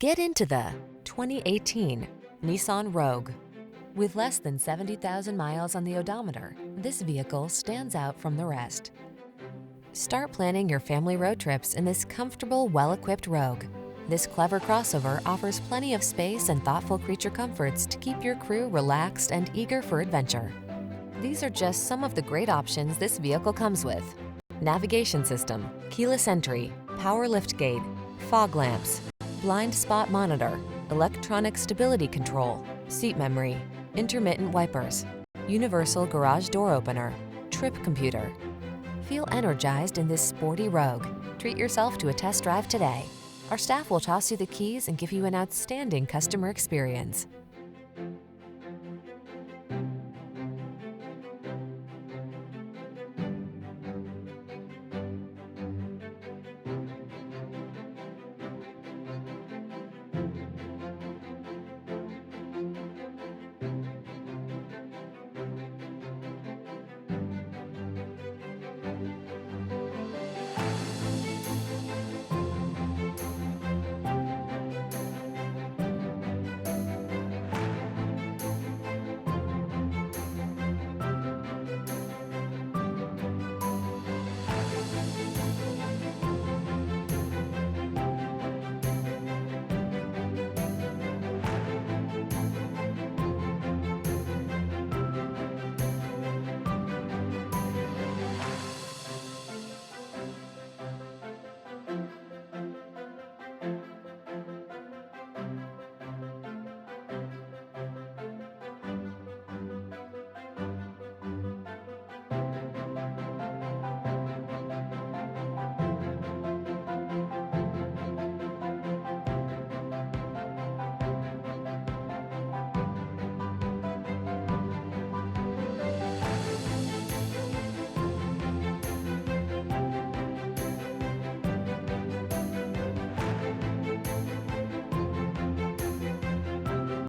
Get into the 2018 Nissan Rogue. With less than 70,000 miles on the odometer, this vehicle stands out from the rest. Start planning your family road trips in this comfortable, well-equipped Rogue. This clever crossover offers plenty of space and thoughtful creature comforts to keep your crew relaxed and eager for adventure. These are just some of the great options this vehicle comes with: navigation system, keyless entry, power liftgate, fog lamps, blind spot monitor, electronic stability control, seat memory, intermittent wipers, universal garage door opener, trip computer. Feel energized in this sporty Rogue. Treat yourself to a test drive today. Our staff will toss you the keys and give you an outstanding customer experience.